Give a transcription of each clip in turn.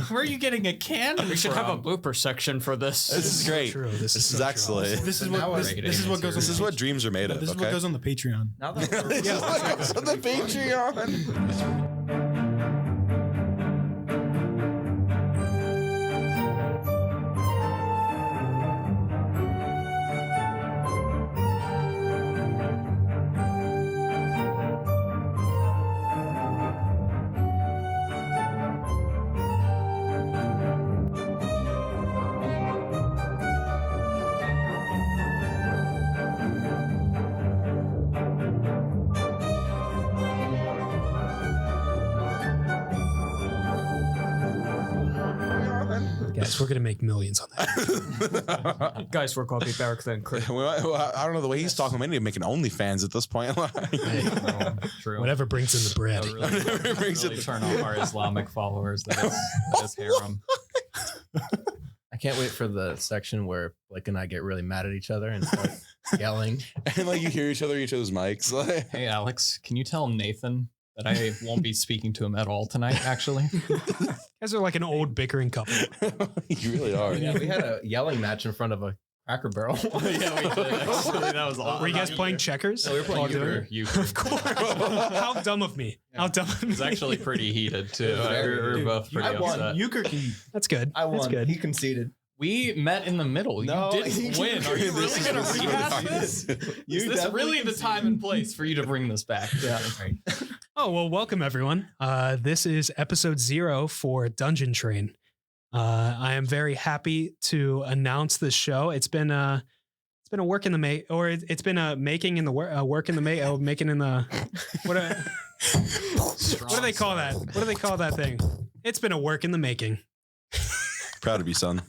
Where are you getting a cannon? We should have a blooper section for this. This is great. True. This is excellent. This is what goes. This is what dreams are made of. This is what goes on the Patreon. Now that This is what goes on the Patreon. Guys, we're gonna make millions on that. Guys, we're called Barrack then. I don't know the way he's talking. We need to make an OnlyFans at this point. True. Whatever brings in the bread. really, Brings really it- turn off our Islamic followers. That is harem. I can't wait for the section where Blake and I get really mad at each other and start yelling. And like you hear each other's mics. Like, Hey, Alex, can you tell Nathan that I won't be speaking to him at all tonight, actually? You guys are like an old bickering couple. you really are. Yeah, we had a yelling match in front of a Cracker Barrel. Yeah, we did. Actually, that was awesome. Were you guys playing checkers? No, we were playing While euchre. doing it? Of course. How dumb of me. How dumb of It was me. actually pretty heated, too. We were both pretty I won. upset. Euchre. That's good. I That's won. good. He conceded. We met in the middle. No, You didn't win. Are you really going to rehash this? Is this really the time and place for you to bring this back? Yeah. Oh, well, welcome everyone. This is episode 0 for Dungeon Train. I am very happy to announce this show. It's been a work in the make, or it's been a making in the work in the make, making in the what do they call that? What do they call that thing? It's been a work in the making. Proud of you, son.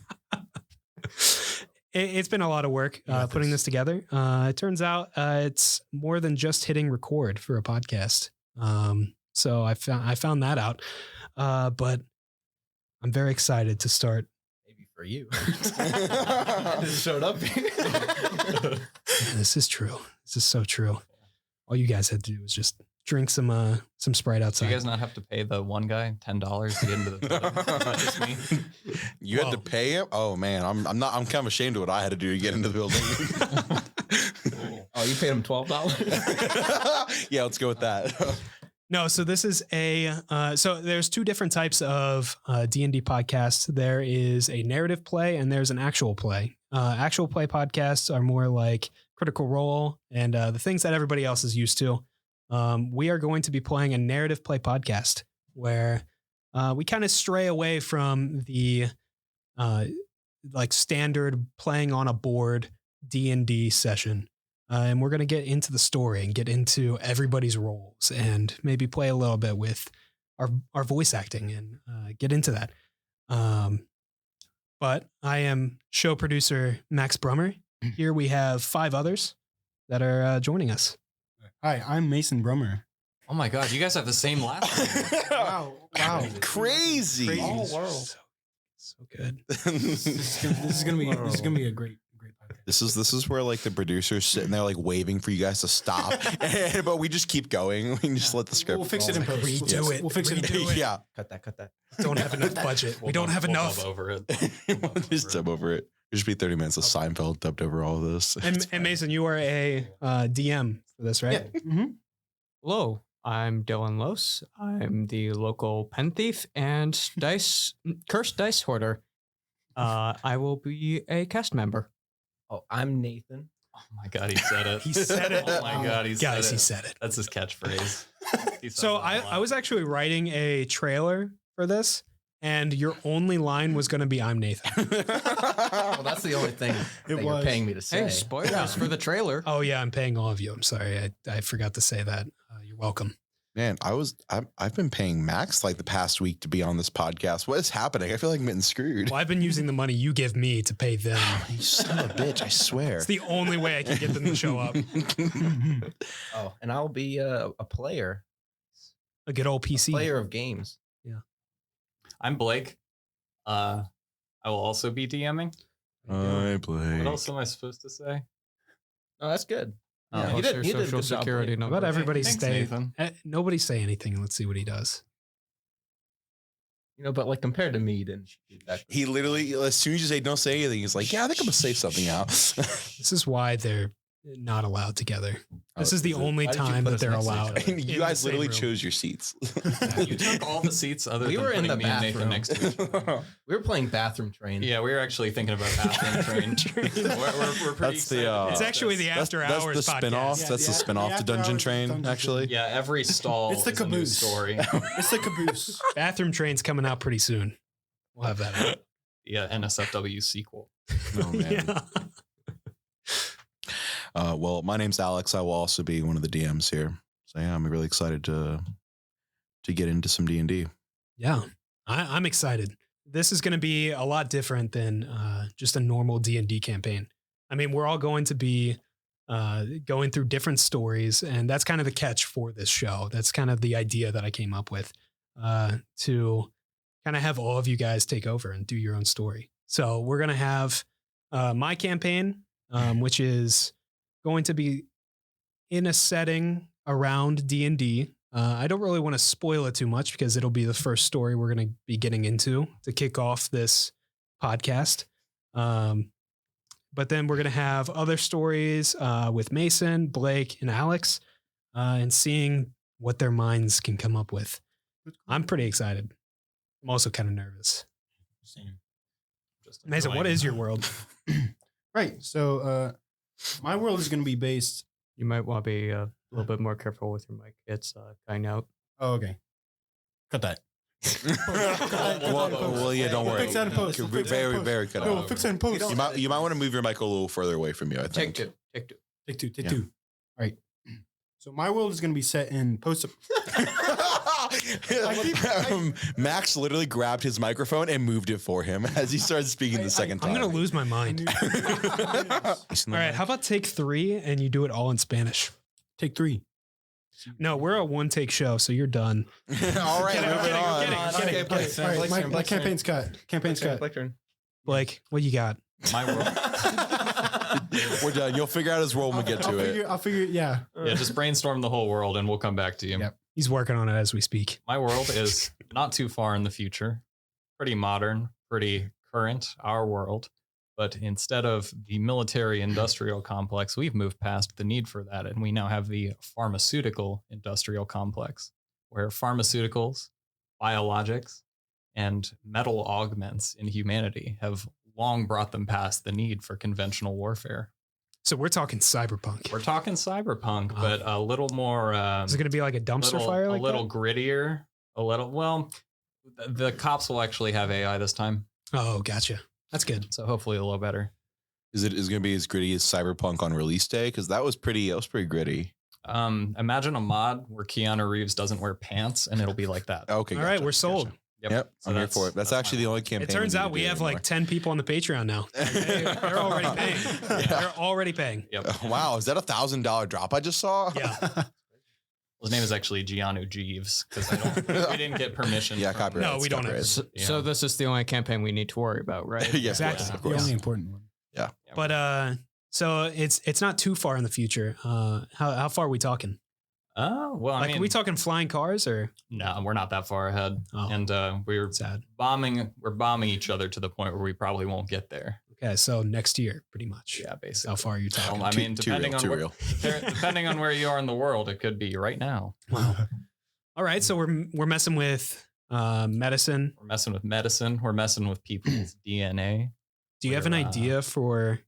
It's been a lot of work putting this together. It turns out it's more than just hitting record for a podcast. So I found that out. But I'm very excited to start. Maybe for you. I just showed up here. This is true. This is so true. All you guys had to do was just drink some Sprite Do outside. you guys not have to pay the one guy $10 to get into the building? Just me. You had to Whoa. pay him? Oh man, I'm kind of ashamed of what I had to do to get into the building. Oh, you paid him $12? Yeah, let's go with that. No, so this is so there's two different types of D&D podcasts. There is a narrative play and there's an actual play. Actual play podcasts are more like Critical Role and the things that everybody else is used to. We are going to be playing a narrative play podcast where we kind of stray away from the like standard playing on a board D&D session. And we're going to get into the story and get into everybody's roles and maybe play a little bit with our voice acting and get into that. But I am show producer Max Brummer. Here we have 5 others that are joining us. Hi, I'm Mason Brummer. Oh my God, you guys have the same last name. Wow. Crazy. Crazy. So good. This is gonna be a great podcast. This is where like the producer's sitting there like waving for you guys to stop, but we just keep going. We can just let the script. We'll fix it in post. Redo it. We'll fix it in Redo post. Yeah, Cut that. Don't have enough budget. We don't have enough. Dub over it. just dub over it. It'll just be 30 minutes of Seinfeld dubbed over all of this. And Mason, you are a DM for this, right? Yeah. Hello, I'm Dylan Loos. I'm the local pen thief and cursed dice hoarder. I will be a cast member. Oh, I'm Nathan. Oh my God, he said it. He said it. Oh my God, he said Guys, it. he said it. That's his catchphrase. He says So it a I lot. was actually writing a trailer for this, and your only line was going to be, I'm Nathan. Well, that's the only thing that you're was. paying me to say. Hey, spoilers for the trailer. Oh, yeah, I'm paying all of you. I'm sorry. I forgot to say that. You're welcome. Man, I've been paying Max like the past week to be on this podcast. What is happening? I feel like I'm getting screwed. Well, I've been using the money you give me to pay them. You son of a bitch! I swear. It's the only way I can get them to show up. Oh, and I'll be a player. A good old PC. Player of games. I'm Blake. I will also be DMing. I play. What else am I supposed to say? Oh, that's good. Oh, Yeah, what's he your did a social good job, security Blake. number? How about everybody Thanks, stay? Nathan. Nobody say anything. Let's see what he does. But like compared to me, he didn't do that. He literally, as soon as you say don't say anything, he's like, yeah, I think I'm gonna say something now. This is why they're not allowed together. This is the only why did you time put that us they're next to each allowed. other? And you in guys the literally same room. chose your seats. You took all the seats other We than were in putting the me and Nathan bathroom. next to each other. We were playing bathroom train. Yeah, we were actually thinking about bathroom train. We're pretty That's the, excited about It's actually this. the after hours that's the podcast. spinoff. Yeah, That's the spinoff to after Dungeon hours Train, Dungeon actually. Yeah, every stall It's the is a new caboose. story. It's the caboose. Bathroom Train's coming out pretty soon. We'll have that out. Yeah, NSFW sequel. Oh, man. Yeah. Well, my name's Alex. I will also be one of the DMs here. So yeah, I'm really excited to get into some D&D. Yeah, I'm excited. This is going to be a lot different than just a normal D&D campaign. I mean, we're all going to be going through different stories, and that's kind of the catch for this show. That's kind of the idea that I came up with to kind of have all of you guys take over and do your own story. So we're going to have my campaign, which is going to be in a setting around D&D. I don't really want to spoil it too much because it'll be the first story we're going to be getting into to kick off this podcast. But then we're going to have other stories with Mason, Blake, and Alex, and seeing what their minds can come up with. I'm pretty excited. I'm also kind of nervous. Same. Just Mason, what is your world? Right. So my world is going to be based. You might want to be a little bit more careful with your mic. It's kind out. Oh, okay. Cut that. Well, yeah, don't We'll worry. fix that in post. We'll fix that in Very, post. very cut No, we'll out. fix that in post. You might want to move your mic a little further away from you, I Take think. two. Take two. Take two. Take Yeah. two. All right. So my world is going to be set in post. Max literally grabbed his microphone and moved it for him as he started speaking the second I'm time. going to lose my mind. All right. How about take 3 and you do it all in Spanish? Take 3. No, we're a one-take show, so you're done. All right, Get it, moving get it, on. get it. Okay, Blake's turn, All right. Blake's My turn, Blake's campaign's cut. Campaign's turn. cut. Blake's turn. Blake, what you got? My world. We're done. You'll figure out his role when we get to it. I'll figure. Yeah. Yeah, just brainstorm the whole world and we'll come back to you. Yep. He's working on it as we speak. My world is not too far in the future, pretty modern, pretty current, our world. But instead of the military industrial complex, we've moved past the need for that. And we now have the pharmaceutical industrial complex, where pharmaceuticals, biologics, and metal augments in humanity have long brought them past the need for conventional warfare. So we're talking cyberpunk. We're talking cyberpunk, Wow. but a little more... Is it going to be like a dumpster fire like a little that? grittier, a little... Well, the cops will actually have AI this time, Oh, gotcha. That's good. so hopefully a little better. Is it going to be as gritty as Cyberpunk on release day? Because that was pretty gritty. Imagine a mod where Keanu Reeves doesn't wear pants, and it'll be like that. Okay. All right, gotcha, we're sold. gotcha. Yep, Yep, so I'm here for it. That's actually my the only world. campaign. It turns need out to we do have anymore. like 10 people on the Patreon now. They're already paying. They're already paying. Yep. Wow, is that $1,000 drop I just saw? Yeah. His name is actually Keanu Jeeves because we didn't get permission. Yeah, from- copyright. No, we don't have- So, Yeah. so this is the only campaign we need to worry about, right? Yes, Exactly. of The course. only important one. Yeah, But so it's not too far in the future. How far are we talking? well, I Like, mean, are we talking flying cars or no, we're not that far ahead, Oh. and we're sad? We're bombing each other to the point where we probably won't get there. Okay, so next year, pretty much. Yeah, That's basically. how far are you talking? I mean, depending on too where, real. depending on where you are in the world, it could be right now. Wow. All right, so we're messing with medicine. We're messing with medicine. We're messing with people's DNA. Do you have an We're, idea for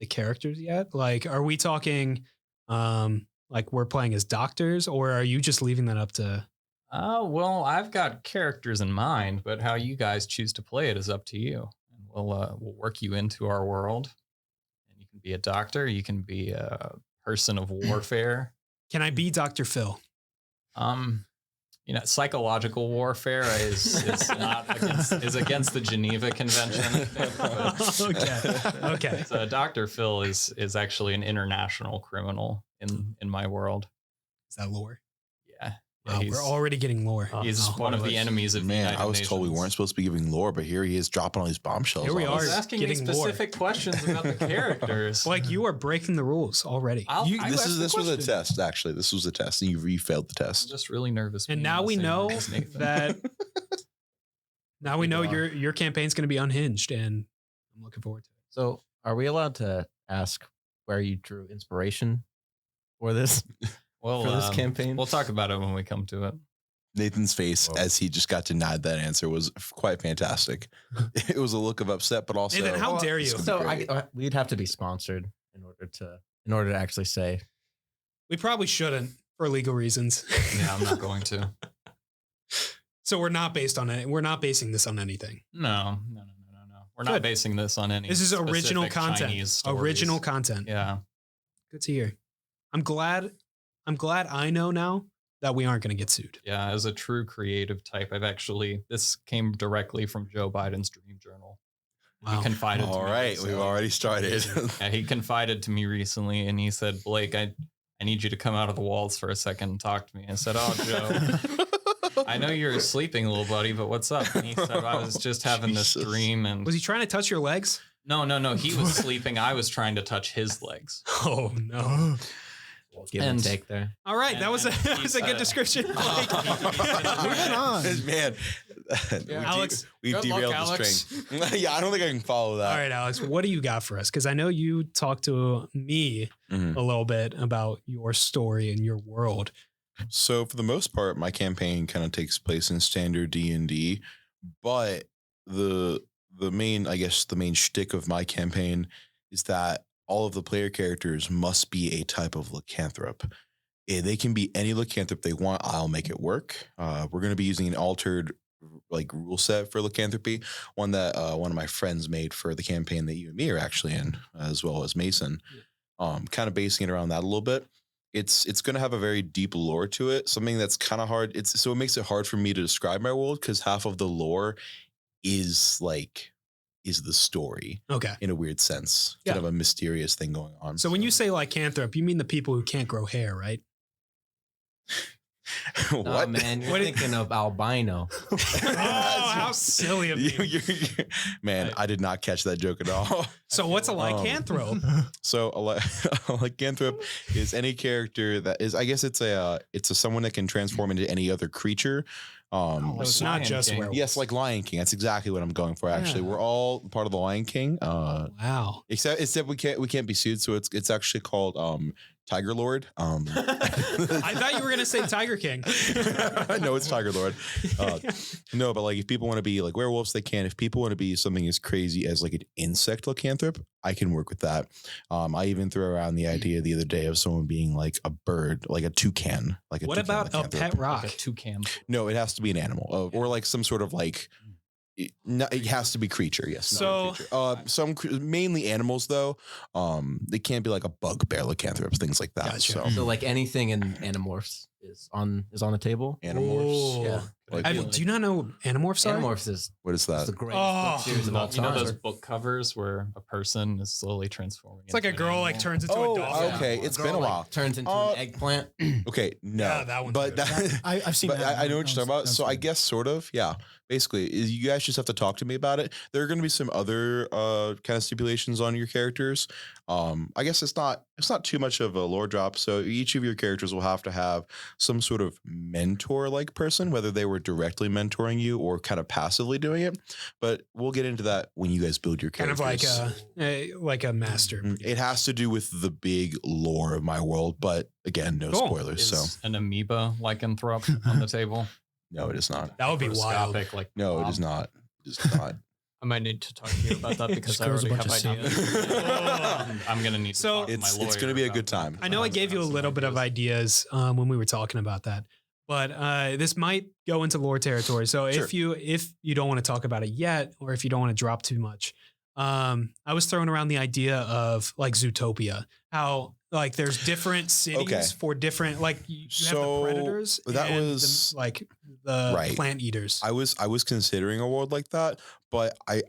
the characters yet? Like, are we talking like we're playing as doctors, or are you just leaving that up to? Well, I've got characters in mind, but how you guys choose to play it is up to you. And we'll work you into our world. And you can be a doctor. You can be a person of warfare. Can I be Dr. Phil? Psychological warfare is not against the Geneva Convention. I think, but- Okay. So Dr. Phil is actually an international criminal in my world. Is that lore? Yeah. Wow, he's we're already getting lore. he's one of the enemies of the Man, United I was told we Nations. weren't supposed to be giving lore, but here he is dropping all these bombshells. Here we on are. us. He's asking me getting lore. specific questions about the characters. Like, you are breaking the rules already. You- I This asked was the a question. test, actually. This was a test, and you failed the I'm test. just really nervous. And being now the we same know as Nathan. that Now we know People are. your campaign's going to be unhinged, and I'm looking forward to it. So, are we allowed to ask where you drew inspiration for this Well, for this campaign? we'll talk about it when we come to it. Nathan's face Whoa. as he just got denied that answer was quite fantastic. It was a look of upset, but also Nathan, how dare you? it's So gonna be great. we'd have to be sponsored in order to actually say. We probably shouldn't for legal reasons. Yeah, I'm not going to. So we're not based on it. We're not basing this on anything. No. We're not Good. basing this on any. This is original specific content. Chinese stories. Original content. Yeah. Good to hear. I'm glad I know now that we aren't going to get sued. Yeah, as a true creative type, this came directly from Joe Biden's dream journal. Wow. He confided to All me. right, recently. we've already started. Yeah, he confided to me recently and he said, Blake, I need you to come out of the walls for a second and talk to me. I said, oh, Joe, I know you're sleeping, little buddy, but what's up? And he said, I was just having this Jesus. dream. And Was he trying to touch your legs? no, he was sleeping. I was trying to touch his legs. Oh no. Give and And- take there. All right, that was a And good description. Like- Moving on. Man, Alex, we've good luck, derailed the Alex. string. Yeah, I don't think I can follow that. All right, Alex, what do you got for us? Because I know you talked to me Mhm. a little bit about your story and your world. So for the most part, my campaign kind of takes place in standard D&D, but the main shtick of my campaign is that all of the player characters must be a type of lycanthrope. They can be any lycanthrope they want. I'll make it work. We're going to be using an altered rule set for lycanthropy, one that one of my friends made for the campaign that you and me are actually in, as well as Mason. Kind of basing it around that a little bit. It's going to have a very deep lore to it, something that's kind of hard. So it makes it hard for me to describe my world because half of the lore is the story Okay. in a weird sense, Yeah. kind of a mysterious thing going on. So when you say lycanthrope, you mean the people who can't grow hair, right? what? Nah, man, you're What is- thinking of albino. Oh, how silly of you. Man, I did not catch that joke at all. So what's a lycanthrope? So a lycanthrope is any character that is, I guess it's a someone that can transform into any other creature. So it's not just King. werewolves. Yes, like Lion King. That's exactly what I'm going for. Actually, Yeah. we're all part of the Lion King. Wow. Except we can't be sued. So it's actually called Tiger Lord. I thought you were going to say Tiger King. No, it's Tiger Lord. No, but like if people want to be like werewolves, they can. If people want to be something as crazy as like an insect lycanthrope, I can work with that. I even threw around the idea the other day of someone being like a bird, like a toucan. Like a What toucan about a lycanthrope. pet rock? Like a toucan. No, it has to be an animal or like some sort of like. It has to be creature, yes. So- Mainly animals though. They can't be like a bugbear lycanthropes, things like that. Gotcha. So So like anything in Animorphs is on the table. animorphs. Oh. Yeah. Like, Do you not know Animorphs are? Animorphs is what is the that? greatest Oh. book series of all You know time. those book covers where a person is slowly transforming. It's like a into an girl like animal? turns into Oh, a dolphin. okay. A It's girl, been a like, while. Turns into Uh, an eggplant. Okay, no. Yeah, that one's but good. I've seen but that. I know what you're talking about. So I That's guess sort of, yeah. Basically, you guys just have to talk to me about it. There are going to be some other kind of stipulations on your characters. I guess it's not too much of a lore drop. So each of your characters will have to have some sort of mentor-like person, whether they were directly mentoring you or kind of passively doing it. But we'll get into that when you guys build your Kind characters. of like a master. It has to do with the big lore of my world, but again, no Cool. spoilers. Is So an amoeba lycanthrope on the table? no, it is not. That would be wild. Microscopic, like No, it blob. is not. It is not. I might need to talk to you about that because Just I grows a already bunch have of ideas. I'm gonna need to So- talk to my It's lawyer going to be a about good that. time. I know I gave you a Some little bit of ideas when we were talking about that, but this might go into lore territory. So Sure. if you don't want to talk about it yet, or if you don't want to drop too much, I was throwing around the idea of like Zootopia, how like there's different cities Okay. for different like you have So, the predators. that and was- like the Right. plant eaters. I was considering a world like that, but I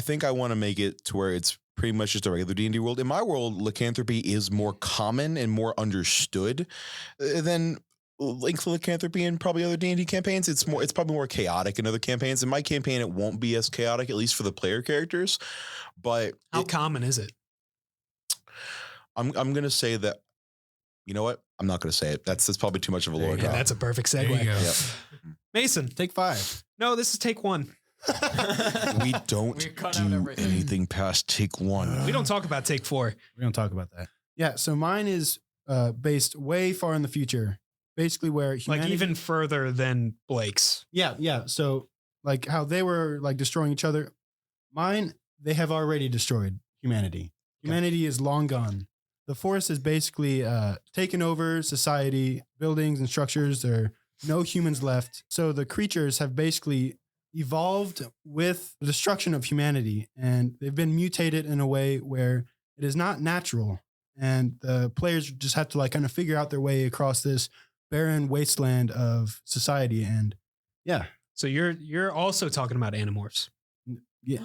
think I want to make it to where it's pretty much just a regular D&D world. In my world, lycanthropy is more common and more understood than like lycanthropy in probably other D&D campaigns. It's probably more chaotic in other campaigns. In my campaign, it won't be as chaotic, at least for the player characters. But How common is it? I'm gonna say that. You know what? I'm not gonna say it. That's probably too much of a lore Yeah, drop. that's a perfect There you segue. go. Yep. Mason, Take 5. no, this is take one. We don't We cut out do everything. anything past take 1. We don't talk about take 4. We don't talk about that. Yeah, so mine is based way far in the future. Basically where humanity... Like even further than Blake's. Yeah. So like how they were like destroying each other. Mine, they have already destroyed humanity. Humanity is long gone. The forest is basically taken over society, buildings and structures. There are no humans left. So the creatures have basically evolved with the destruction of humanity, and they've been mutated in a way where it is not natural. And the players just have to like kind of figure out their way across this barren wasteland of society. And yeah. So you're also talking about Animorphs. Yeah.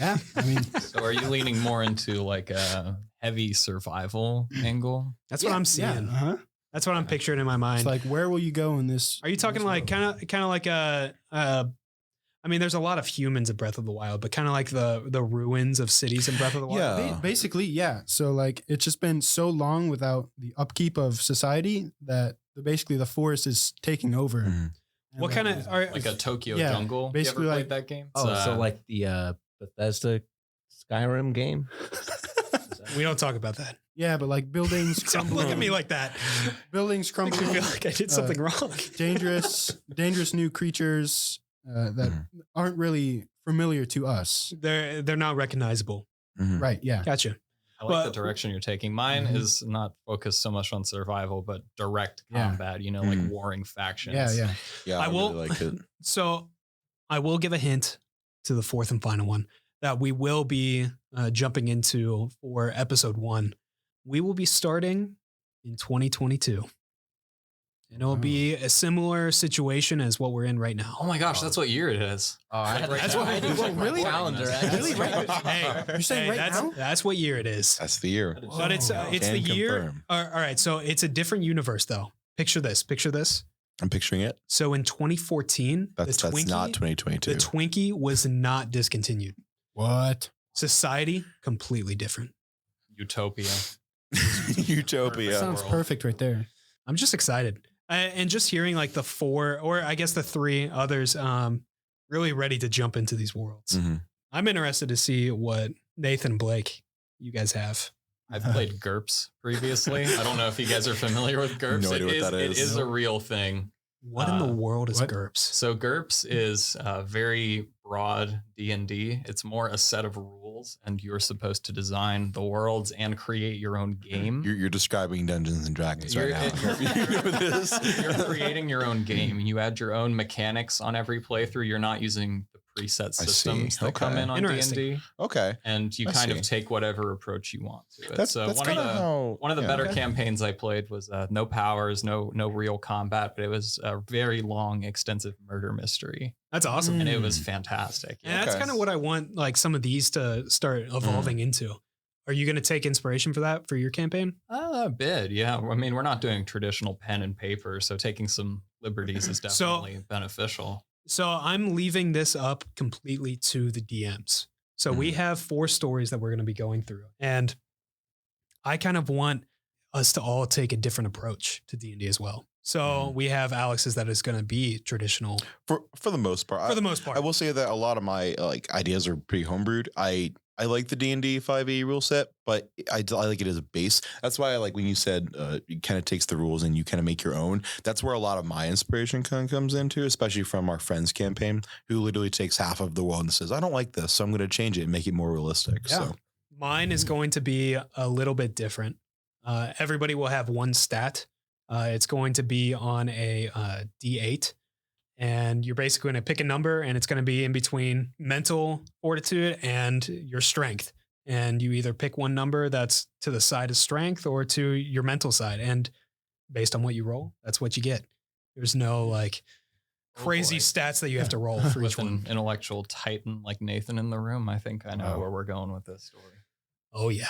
I mean, So are you leaning more into like a heavy survival angle? That's what I'm seeing. Uh-huh. That's what I'm picturing in my mind. It's like, where will you go in this? Are you talking this like world? kind of like I mean, there's a lot of humans in Breath of the Wild, but kind of like the ruins of cities in Breath of the Wild. Yeah. Basically, yeah. So like, it's just been so long without the upkeep of society that basically the forest is taking over. Mhm. And What like, kind of are Like a Tokyo Yeah, jungle? basically you ever like- played that game? Oh, It's, so like the Bethesda Skyrim game? we don't talk about that. Yeah, but like buildings Don't crumble. look at me like that. Buildings Makes crumble. me feel like I did something wrong. dangerous new creatures that aren't really familiar to us. They're not recognizable. Mhm. Right. Yeah. Gotcha. I like the But- direction you're taking. Mine Mhm. is not focused so much on survival, but direct Yeah. combat, like Mhm. warring factions. Yeah. Yeah, I I, will- really like it. So I will give a hint to the fourth and final one that we will be jumping into for episode 1. We will be starting in 2022. And it'll be a similar situation as what we're in right now. Oh my gosh, that's what year it is. Oh, I had That's to what- I had to check my really? calendar. Really? Right? Hey, You're saying right that's, now? that's what year it is. That's the year. But it's Whoa. the Can year. confirm. All right, so it's a different universe though. Picture this. I'm picturing it. So in 2014, That's not 2022. the Twinkie was not discontinued. What? Society completely different. Utopia. Utopia. Sounds world. perfect right there. I'm just excited. And just hearing like the 4, or I guess the 3 others, really ready to jump into these worlds. Mhm. I'm interested to see what Nathan Blake you guys have. I've played GURPS previously. I don't know if you guys are familiar with GURPS. No idea what that It is. is a real thing. What in the world is what? GURPS? So GURPS is a very broad D&D. It's more a set of rules, and you're supposed to design the worlds and create your own game. You're describing Dungeons and Dragons right now. You're, You know this? you're creating your own game. You add your own mechanics on every playthrough. You're not using the preset I see. systems that come Okay. in on Interesting. D&D, Okay. and you I kind of see. take whatever approach you want to it. That's so that's one of kind of the how one of the yeah. better Okay. campaigns I played was no powers, no real combat, but it was a very long, extensive murder mystery, That's awesome. and it was fantastic. And that's Okay. kind of what I want like some of these to start evolving into. Are you going to take inspiration for that for your campaign? A bit, yeah. I mean, we're not doing traditional pen and paper, so taking some liberties is definitely beneficial. So I'm leaving this up completely to the DMs. So we have 4 stories that we're going to be going through. And I kind of want us to all take a different approach to D&D as well. So we have Alex's that is going to be traditional For the most part. for the most part. I will say that a lot of my like ideas are pretty homebrewed. I like the D&D 5e rule set, but I like it as a base. That's why I like when you said it kind of takes the rules and you kind of make your own. That's where a lot of my inspiration kind of comes into, especially from our friends campaign, who literally takes half of the world and says, I don't like this, so I'm going to change it and make it more realistic. Yeah. So Mine is going to be a little bit different. Everybody will have one stat. It's going to be on a D8. And you're basically going to pick a number, and it's going to be in between mental fortitude and your strength. And you either pick one number that's to the side of strength or to your mental side. And based on what you roll, that's what you get. There's no like crazy boy. stats that you have to roll for each With an one. intellectual titan like Nathan in the room, I think I know Wow. where we're going with this story. Oh, yeah.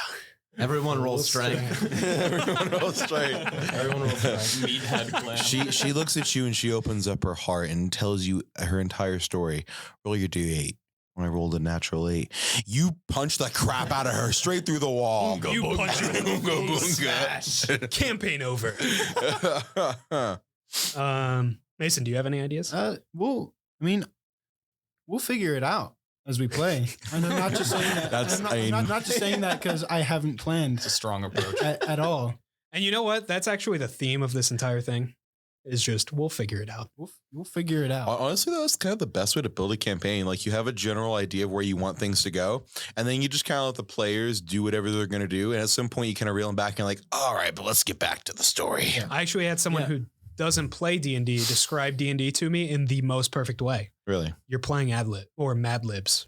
Everyone rolls strength. Everyone rolls strength. Everyone rolls strength. Meathead clan. she looks at you and she opens up her heart and tells you her entire story. Roll your D8. When I rolled a natural 8, you punch the crap out of her straight through the wall. You punch her. Oonga boonga. Campaign over. Mason, do you have any ideas? Well, I mean, We'll figure it out as we play. And I'm not just saying that. I'm not just saying that because I haven't planned It's a strong approach. at all. And you know what? That's actually the theme of this entire thing. Is just we'll figure it out. We'll figure it out. Honestly, that's kind of the best way to build a campaign. Like, you have a general idea of where you want things to go, and then you just kind of let the players do whatever they're going to do. And at some point, you kind of reel them back and like, all right, but let's get back to the story. Yeah. I actually had someone who doesn't play D&D describe D&D to me in the most perfect way. Really? You're playing Adlib or Mad Libs,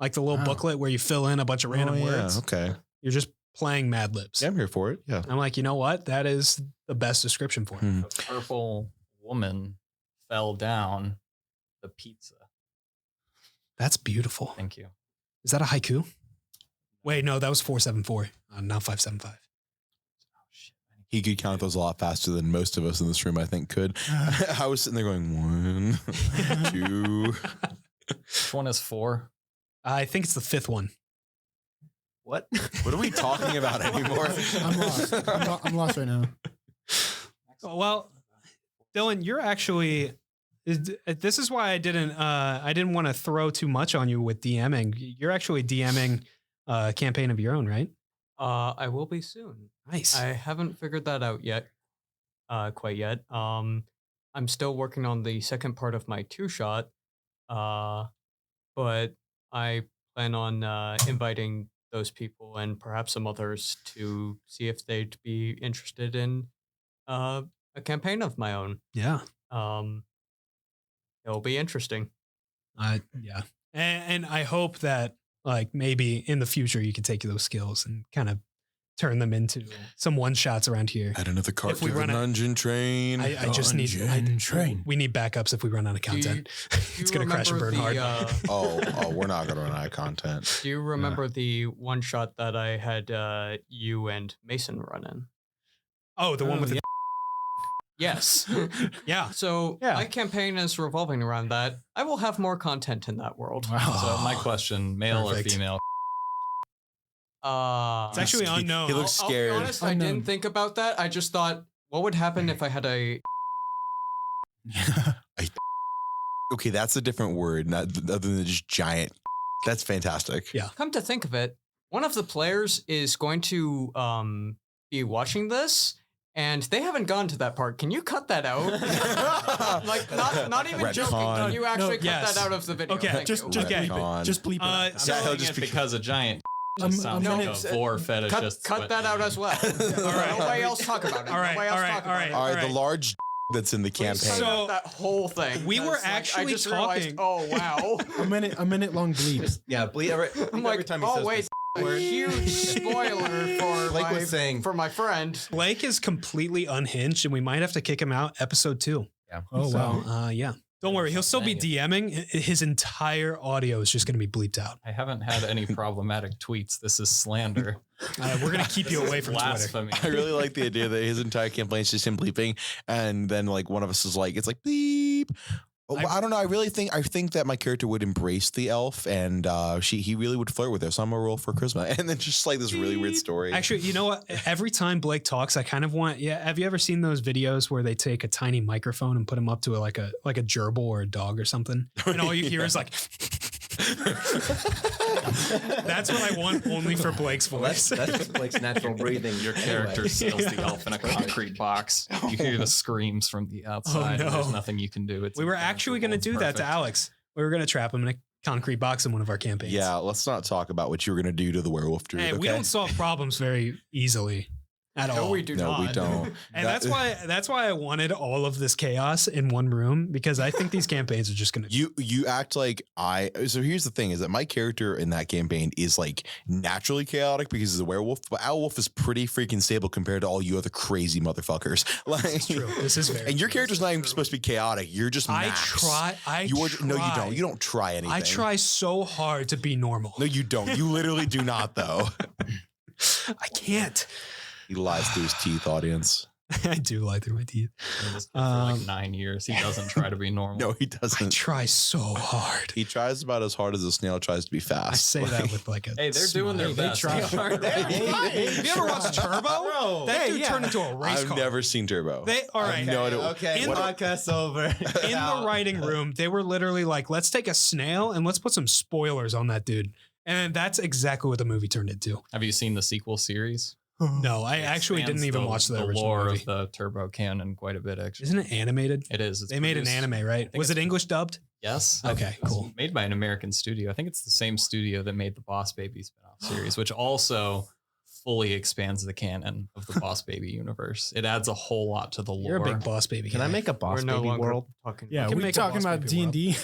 like the little booklet where you fill in a bunch of random words. Okay. You're just playing Mad Libs. Yeah, I'm here for it. Yeah. I'm like, you know what? That is the best description for it. The purple woman fell down the pizza. That's beautiful. Thank you. Is that a haiku? Wait, no, that was 474, not 575. He could count those a lot faster than most of us in this room, I think, could. I was sitting there going, 1, 2. Which one is 4? I think it's the 5th one. What? What are we talking about anymore? I'm lost. I'm lost right now. Well, Dylan, you're actually. This is why I didn't want to throw too much on you with DMing. You're actually DMing a campaign of your own, right? I will be soon. Nice. I haven't figured that out yet, quite yet. I'm still working on the second part of my 2-shot, but I plan on inviting those people and perhaps some others to see if they'd be interested in a campaign of my own. Yeah. It'll be interesting. Yeah. And I hope that like maybe in the future you could take those skills and kind of turn them into some one-shots around here. Add another cart If we to the run out- dungeon train. I just need train. We need backups if we run out of content. It's going to crash and burn hard. Oh, we're not going to run out of content. Do you remember the one shot that I had you and Mason run in? Oh, the one with the Yes. yeah. So Yeah. my campaign is revolving around that. I will have more content in that world. Wow. So my question, male Perfect. or female? It's actually unknown. He looks I'll be scared. honest, I Unknown. didn't think about that. I just thought, what would happen if I had a... Okay, that's a different word, not other than just giant. That's fantastic. Yeah. Come to think of it, one of the players is going to be watching this, and they haven't gone to that part. Can you cut that out? Like, not even joking. Can you actually cut yes. that out of the video? Okay, Thank just you. just Okay. bleep it. Just bleep it. I'm Yeah, saying he'll it just be- because a giant I'm- just sounds I'm like gonna- a vor fetishist. Cut that out as well. right. Nobody else talk about it. All right, Nobody else all right, talk all about right. it. All right, Alright. the large that's in the Please campaign. cut So- out that whole thing. We were Because, like, actually I just realized, talking- oh wow. a minute long bleep. Yeah, every I'm like, time he oh says wait, this a word. huge spoiler for Blake my, was saying- for my friend. Blake is completely unhinged, and we might have to kick him out episode 2. Yeah. Oh, wow. So, yeah. Don't worry, he'll still be DMing. His entire audio is just going to be bleeped out. I haven't had any problematic tweets. This is slander. We're going to keep you away from Twitter. Blasphemy. I really like the idea that his entire campaign is just him bleeping, and then like one of us is like, it's like bleep. Oh, I don't know. I think that my character would embrace the elf, and he really would flirt with her. So I'm gonna roll for charisma, and then just like this really weird story. Actually, you know what? Every time Blake talks, I kind of want. Yeah, have you ever seen those videos where they take a tiny microphone and put him up to like a gerbil or a dog or something, and all you hear is like. That's what I want only for Blake's voice. That's just Blake's natural breathing. Your character seals the elf in a concrete box. You hear the screams from the outside. And there's no. nothing you can do. It's We were actually going to do that to Alex. We were going to trap him in a concrete box in one of our campaigns. Yeah, let's not talk about what you were gonna do to the werewolf druid. Hey, okay? we don't solve problems very easily at all. No, we do No, not. we don't. And that's why I wanted all of this chaos in one room, because I think these campaigns are just going to. You act like so here's the thing is that my character in that campaign is like naturally chaotic because he's a werewolf, but our wolf is pretty freaking stable compared to all you other crazy motherfuckers. Like, It's true. This is very. and your true. character's not even supposed to be chaotic. You're just I Max. try. No, you don't. You don't try anything. I try so hard to be normal. No, you don't. You literally do not, though. I can't. He lies through his teeth, audience. I do lie through my teeth. For like 9 years, he doesn't try to be normal. No, he I doesn't. try so hard. He tries about as hard as a snail tries to be fast. I say that with like a Hey, they're doing their smile. best. try. Have you ever watched Turbo? Bro. That dude turned into a race I've car. never seen Turbo. All right. I've no idea. Okay, In the- podcast's over. In the writing room, they were literally like, let's take a snail and let's put some spoilers on that dude. And that's exactly what the movie turned into. Have you seen the sequel series? No, I It actually didn't expands even watch the original lore movie. of the Turbo canon quite a bit, actually. Isn't it animated? It is. It's They made an produced- anime, right? think Was it it's- English dubbed? Yes. Okay, It's cool. Made by an American studio. I think it's the same studio that made the Boss Baby spinoff series, which also fully expands the canon of the Boss Baby universe. It adds a whole lot to the lore. You're a big Boss Baby. Can I guy. make a Boss We're no Baby longer world? talking. Yeah, can we make a talking Boss about Baby D&D.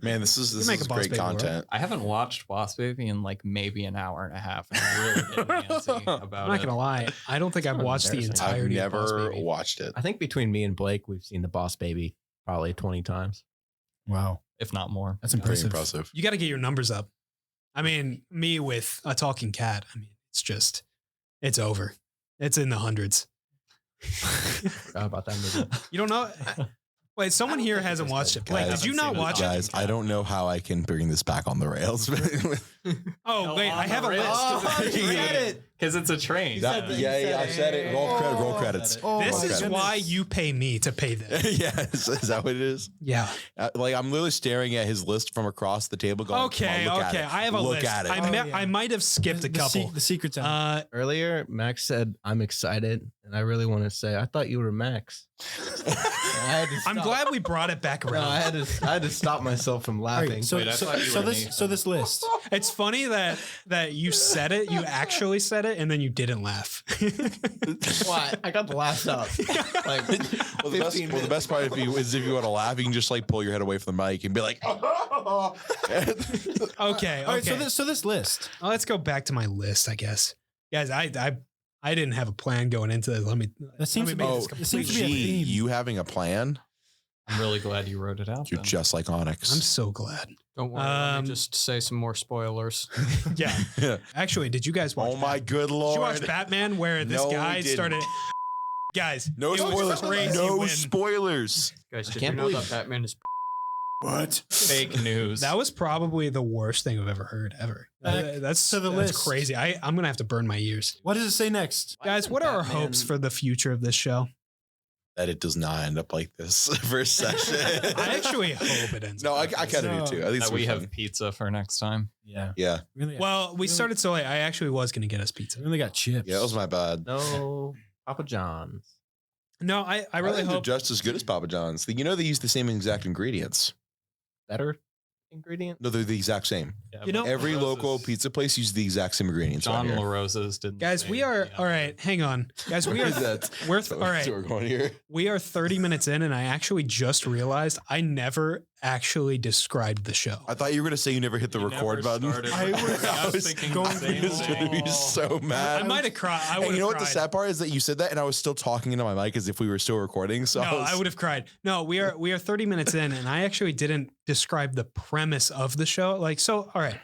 Man, this is make a Boss great Baby world. content. I haven't watched Boss Baby in like maybe an hour and a half. And I'm really getting antsy about I'm not it. gonna lie. I don't think I've Sort of watched the embarrassing. I've entirety of Boss never Baby. watched it. I think between me and Blake, we've seen the Boss Baby probably 20 times. Wow, If not more. that's Pretty impressive. impressive. You got to get your numbers up. I mean, me with a talking cat. I mean, it's over. It's in the hundreds. Forgot about that movie. You don't know? Wait, someone here hasn't watched it. Blake, Guys, did you not haven't seen it. watch it? Guys, I don't know how I can bring this back on the rails. Oh, wait, I have a list. Oh, you said it. Because it's a train. said that. yeah, I said it. Roll credits. Oh, This my is goodness. why you pay me to pay them. Yeah, is that what it is? Yeah. Like I'm literally staring at his list from across the table. Going, Okay, "Come on, look at okay. it. I have a look list. at it. Oh, yeah. I might have skipped a couple. The secret's out. Earlier, Max said, I'm excited. And I really want to say, I thought you were Max. I had to I'm stop. glad we brought it back No, around. I had to stop myself from All laughing. right, so, Wait, I so, thought you so were this Nathan. so this list. It's funny that you said it, you actually said it, and then you didn't laugh. Why? I got the last up. Like, Well, the best part is if you want to laugh, you can just like pull your head away from the mic and be like, Okay, All right, okay. so this list. Well, let's go back to my list, I guess. Guys, I didn't have a plan going into this. Let me That seems to be. oh, It seems to be a gee, theme. you having a plan? I'm really glad you wrote it out. You're then. just like Onyx. I'm so glad. Don't worry. Let Um, me just say some more spoilers. Yeah. Yeah. Actually, did you guys watch Oh my good Did you lord! watch Batman where this No, we guy didn't. started Guys, No it was spoilers. crazy No when- spoilers. Guys, did you can't know believe that Batman is What? Fake news. That was probably the worst thing I've ever heard ever. Back That's to the that's list. crazy. I'm gonna have to burn my ears. What does it say next? Guys, what are our Batman- hopes for the future of this show? That it does not end up like this first session. I actually hope it ends. No, up I like this. kind of No. do too. I think that it's we fun. have pizza for next time. Yeah. Yeah, Really? Well, we started so late. I actually was gonna get us pizza. We only got chips. yeah, that was my bad. No Papa John's. No, I really think hope. they're just as good as Papa John's. You know, they use the same exact ingredients. Better ingredient? No, they're the exact same. Yeah, You know- but Every LaRosa's- local pizza place uses the exact same ingredients. John right here. LaRosa's didn't. Guys, say we are anything all else. right. Hang on, guys. We are we're all right. So we're going here. We are 30 minutes in, and I actually just realized I never actually described the show. I thought you were gonna say you never hit the You record never button. started I recording. was- I was thinking the going same to was say- gonna be thing. so mad. I might have cried. I would And you know have what the cried. sad part is that you said that, and I was still talking into my mic as if we were still recording. So No, I would have cried. No, we are 30 minutes in, and I actually didn't describe the premise of the show. Like, so, all right,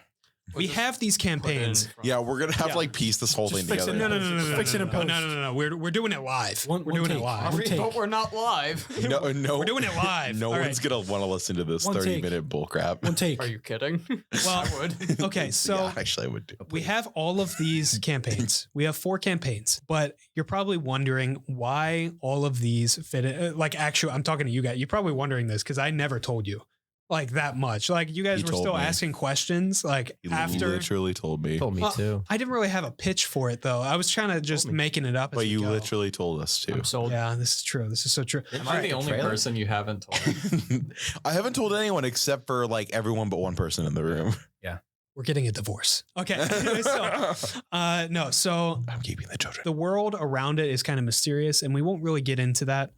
we have these Put it in campaigns. front. Yeah, we're gonna have Yeah. like piece this whole Just thing fix it. together. No. Fix it in post. No. We're doing it live. One We're doing it take. live. One take. But we're not live. No, We're doing it live. No All one's right. gonna want to listen to this One take. 30-minute bull crap. One take. Are you kidding? Well, I would. Okay, so yeah, actually, I would do. we have all of these campaigns. We have 4 campaigns, but you're probably wondering why all of these fit in. Like, actually, I'm talking to you guys. You're probably wondering this because I never told you like that much. Like, you guys He were told still me. asking questions. Like, He after. literally told me. Told me Well, too. I didn't really have a pitch for it, though. I was trying to just Told me. making it up. As But we you go. literally told us to. I'm sold. Yeah, this is true. This is so true. Am I the only trailer? person you haven't told? I haven't told anyone except for like everyone but one person in the room. We're getting a divorce. Okay. So I'm keeping the children. the world around it is kind of mysterious, and we won't really get into that.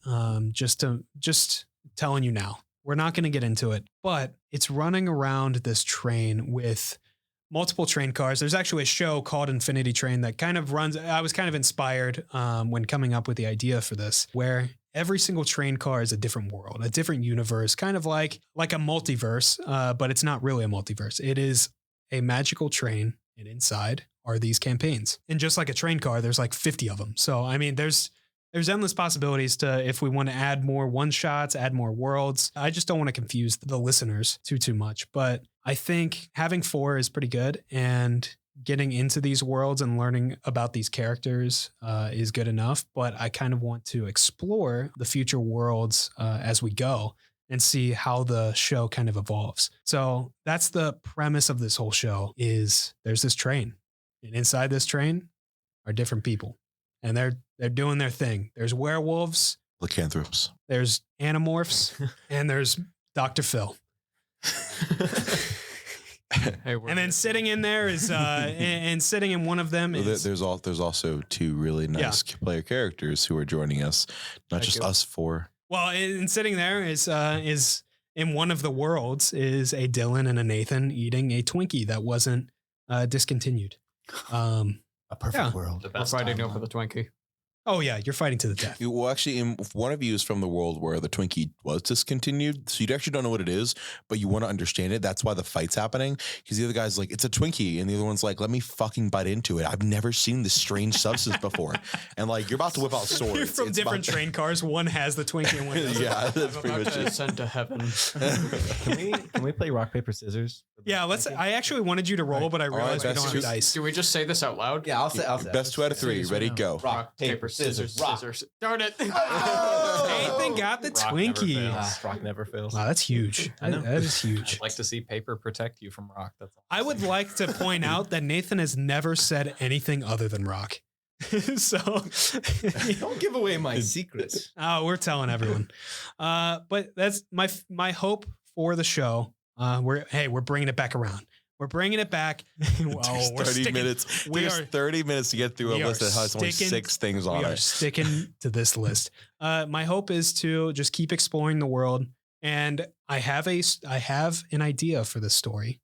Just telling you now, we're not going to get into it, but it's running around this train with multiple train cars. There's actually a show called Infinity Train that kind of runs. I was kind of inspired when coming up with the idea for this, where every single train car is a different world, a different universe, kind of like a multiverse, but it's not really a multiverse. It is a magical train, and inside are these campaigns. And just like a train car, there's like 50 of them. So, I mean, there's there's endless possibilities to, if we want to add more one shots, add more worlds. I just don't want to confuse the listeners too much, but I think having 4 is pretty good, and getting into these worlds and learning about these characters is good enough. But I kind of want to explore the future worlds as we go and see how the show kind of evolves. So that's the premise of this whole show. Is there's this train, and inside this train are different people, and they're doing their thing. There's werewolves, Lycanthropes. there's animorphs, and there's Dr. Phil. Hey, And then sitting in there is and sitting in one of them is There's also 2 really nice player characters who are joining us, not just us 4. well, and sitting there is in one of the worlds is a Dylan and a Nathan eating a Twinkie that wasn't discontinued. A perfect world. The We're best fighting time over the Twinkie. Oh yeah, you're fighting to the death. Well, actually, one of you is from the world where the Twinkie was discontinued, so you actually don't know what it is, but you want to understand it. That's why the fight's happening, because the other guy's like, it's a Twinkie, and the other one's like, let me fucking bite into it. I've never seen this strange substance before. And like, you're about to whip out swords. You're from It's different about- train cars. One has the Twinkie and one doesn't. Yeah, that's I'm pretty about much to it. ascend to heaven. Can we play rock, paper, scissors? Yeah, let's. I actually wanted you to roll, but I realized we best don't have two- dice. Do we just say this out loud? Yeah, I'll say. Best 2 out of 3. Ready, go. Rock, paper, scissors, scissors. Darn it. Nathan got the Rock never Twinkie. fails. Rock never fails. Wow, that's huge. I know. That is huge. I'd like to see paper protect you from rock. That's all. I would like to point out that Nathan has never said anything other than rock. So Don't give away my secrets. oh, we're telling everyone. But that's my hope for the show. We're bringing it back around. We're bringing it back. There's 30 minutes. We There's are 30 minutes to get through a we are list that has only sticking- 6 things on we are it. sticking to this list. My hope is to just keep exploring the world, and I have an idea for this story.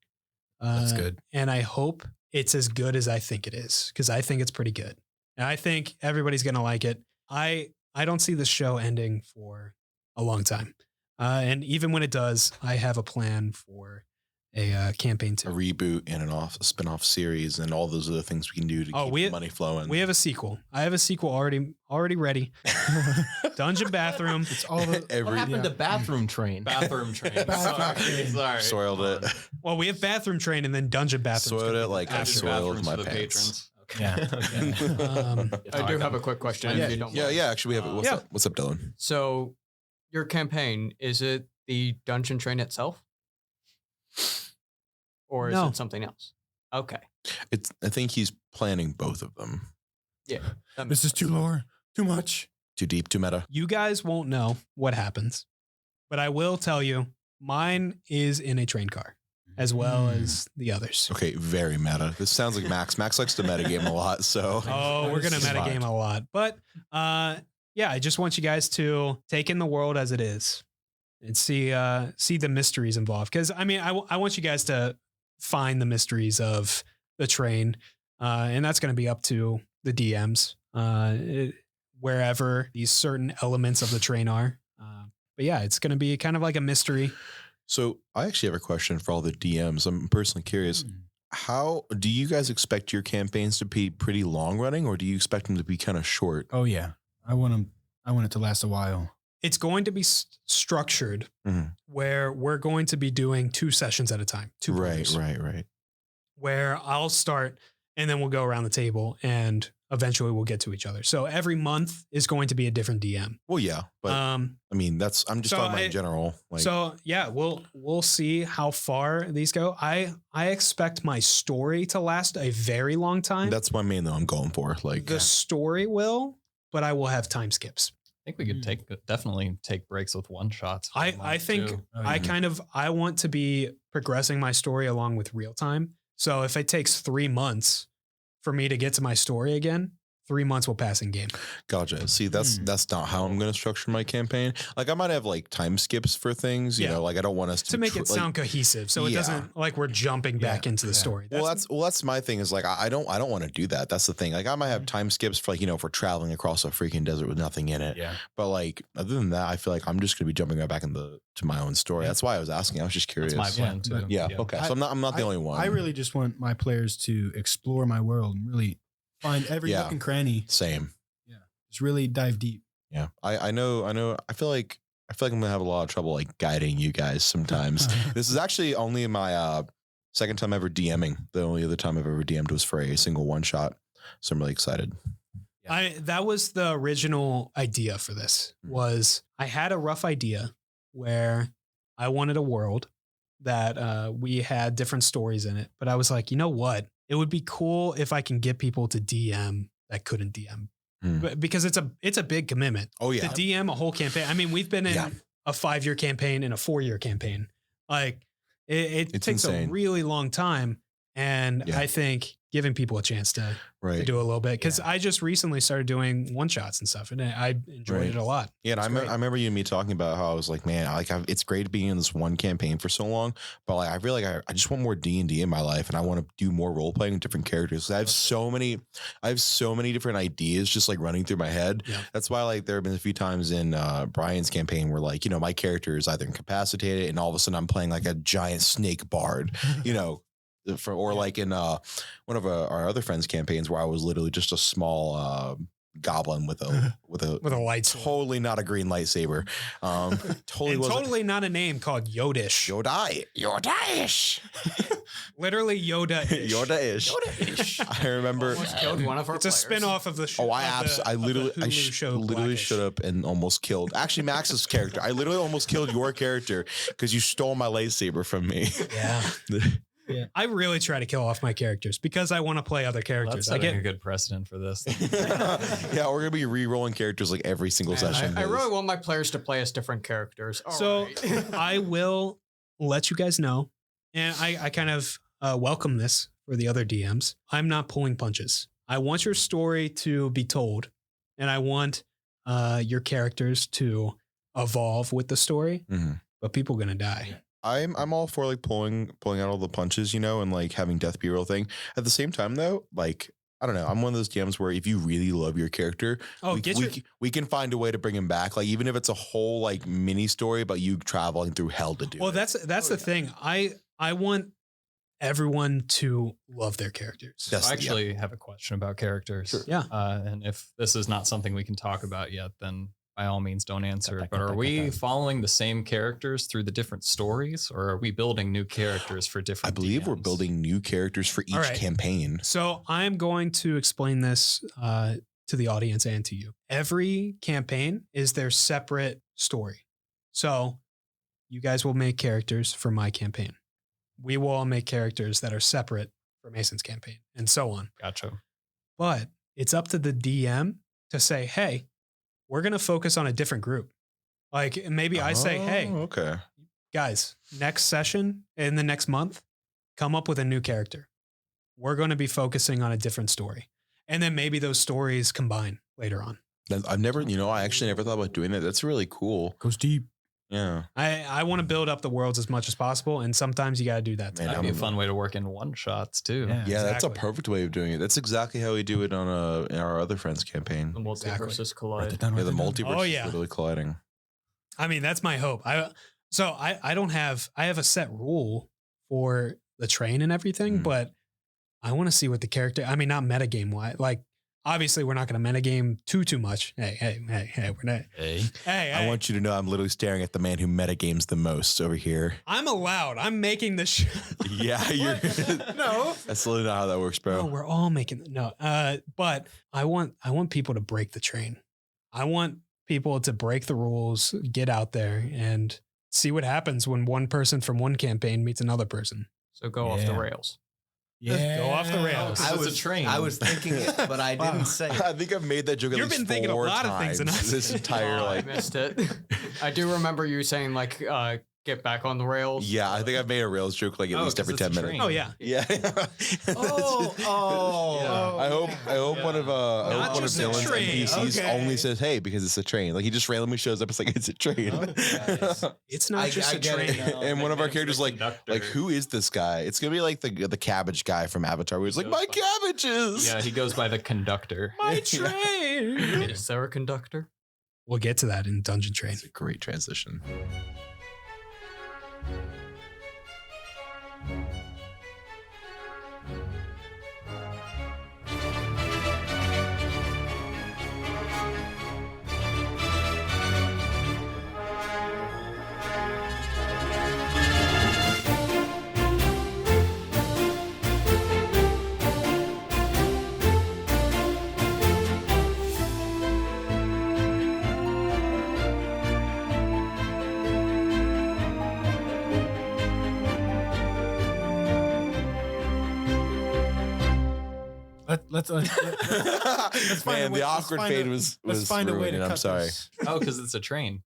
That's good. And I hope it's as good as I think it is, because I think it's pretty good, and I think everybody's gonna like it. I don't see this show ending for a long time, and even when it does, I have a plan for a campaign A too. reboot and a spin-off series and all those other things we can do to keep the money flowing. We have a sequel. I have a sequel already ready. Dungeon Bathroom. It's all the What happened to bathroom train? Bathroom train. Bathroom train. Sorry. Soiled it. Well, we have Bathroom Train and then Dungeon Bathroom. Soiled it like I Dungeon soiled bathrooms my for the pants. patrons. Yeah. I do have a quick question. Yeah, if you don't Yeah, mind. yeah. Actually, we have it. What's Yeah. up? What's up, Dylan? So, your campaign, is it the dungeon train itself? Or is No. it something else? Okay. I think he's planning both of them. Yeah. that This makes is too sense. lore. Too much. Too deep, too meta. You guys won't know what happens, but I will tell you mine is in a train car as well as the others. Okay, very meta. This sounds like Max. Max likes to metagame a lot, so Oh, we're going to metagame a lot. But yeah, I just want you guys to take in the world as it is and see the mysteries involved. Because, I mean, I want you guys to find the mysteries of the train. And that's going to be up to the DMs, wherever these certain elements of the train are. But yeah, it's going to be kind of like a mystery. So I actually have a question for all the DMs. I'm personally curious. How do you guys expect your campaigns to be pretty long running, or do you expect them to be kind of short? Oh yeah. I want it to last a while. It's going to be structured Mhm. where we're going to be doing 2 sessions at a time. 2 Right, players, right. where I'll start and then we'll go around the table and eventually we'll get to each other. So every month is going to be a different DM. Well, yeah, but I mean, I'm just so talking about in general. Like, So yeah, we'll see how far these go. I expect my story to last a very long time. that's my main though. I'm going for like The story will, but I will have time skips. I think we could definitely take breaks with one shots. for a I month, think too. I want to be progressing my story along with real time. So if it takes 3 months for me to get to my story again, 3 months will pass in game. Gotcha. See, that's not how I'm going to structure my campaign. Like, I might have like time skips for things. You Yeah. know, like I don't want us To make it sound cohesive, so it Yeah. doesn't like we're jumping back into the story. That's my thing. Is like I don't want to do that. That's the thing. Like I might Mm-hmm. have time skips for like for traveling across a freaking desert with nothing in it. Yeah. But like other than that, I feel like I'm just going to be jumping right back to my own story. That's why I was asking. I was just curious. That's my plan too. but- Yeah. Okay. So I'm not the only one. I really just want my players to explore my world and really find every Yeah. nook and cranny. Same. Just really dive deep. Yeah, I know. I feel like I'm gonna have a lot of trouble like guiding you guys sometimes. This is actually only my second time ever DMing. The only other time I've ever DM'd was for a single one shot. So I'm really excited. That was the original idea for this. Was I had a rough idea where I wanted a world that we had different stories in it, but I was like, you know what? It would be cool if I can get people to DM that couldn't DM. Because it's a big commitment. Oh yeah. To DM a whole campaign. I mean, we've been in a 5-year campaign and a 4-year campaign. Like it takes insane. a really long time. And I think giving people a chance to do a little bit. Because I just recently started doing one shots and stuff, and I enjoyed it a lot. Yeah, and I remember you and me talking about how I was like, man, it's great being in this one campaign for so long, but like I feel like I just want more D&D in my life, and I want to do more role playing with different characters. I have so many different ideas just like running through my head. Yeah. That's why like there have been a few times in Brian's campaign where like, you know, my character is either incapacitated, and all of a sudden I'm playing like a giant snake bard, you know. Or like in one of our other friends' campaigns where I was literally just a small goblin with a light totally not a green lightsaber. Totally not a name called Yodish. Yodish. Literally Yoda-ish. I remember killed one of our it's a spin-off of the show. I literally showed up and almost killed actually Max's character. I literally almost killed your character because you stole my lightsaber from me. Yeah. Yeah. I really try to kill off my characters because I want to play other characters. That's setting a good precedent for this. Yeah, we're gonna be re-rolling characters like every single session. I really want my players to play as different characters. I will let you guys know, and I kind of welcome this for the other DMs. I'm not pulling punches. I want your story to be told, and I want your characters to evolve with the story. Mm-hmm. But people are gonna die. I'm all for like pulling out all the punches, you know, and like having death be a real thing. At the same time, though, like I don't know, I'm one of those DMs where if you really love your character, we can find a way to bring him back. Like even if it's a whole like mini story about you traveling through hell to do. Well, that's the thing. I want everyone to love their characters. I actually have a question about characters. Sure. Yeah, and if this is not something we can talk about yet, then by all means, don't answer. But are we following the same characters through the different stories, or are we building new characters for different? I believe DMs? We're building new characters for each campaign. So I'm going to explain this to the audience and to you. Every campaign is their separate story. So you guys will make characters for my campaign. We will all make characters that are separate for Mason's campaign, and so on. Gotcha. But it's up to the DM to say, hey, we're going to focus on a different group. Like maybe I say, hey, okay, guys, next session in the next month, come up with a new character. We're going to be focusing on a different story. And then maybe those stories combine later on. I actually never thought about doing that. That's really cool. Goes deep. Yeah. I want to build up the worlds as much as possible. And sometimes you got to do that. That'd be a fun way to work in one shots too. Yeah, exactly. That's a perfect way of doing it. That's exactly how we do it on in our other friends campaign. The multiverses collide. The multiverse is literally colliding. I mean, that's my hope. I have a set rule for the train and everything, but I want to see what the character, I mean, not metagame wise, like obviously we're not going to metagame too much. Hey, we're not. Hey, I want you to know I'm literally staring at the man who metagames the most over here. I'm allowed. I'm making the show. Yeah, you're. No, that's literally not how that works, bro. No, we're all making but I want people to break the train. I want people to break the rules, get out there, and see what happens when one person from one campaign meets another person. So go off the rails. Yeah, go off the rails. I was thinking it, but I didn't say it. I think I've made that joke at least 4 times. You've been thinking a lot of things this entire I missed it. I do remember you saying like get back on the rails. Yeah, I think I've made a rails joke like at least every 10 minutes. Oh yeah. Yeah. I hope one of Dylan's NPCs only says, "Hey," because it's a train. Like he just randomly shows up. It's like it's a train. It's not just a train. And one of our characters like who is this guy? It's gonna be like the cabbage guy from Avatar, where he's like, "My cabbages." Yeah, he goes by the conductor. My train. Is there a conductor? We'll get to that in Dungeon Train. It's a great transition. Let's find a Man, way- the let's awkward find fade a- was Let's find a way ruining. to I'm cut sorry. this. Oh, because it's a train.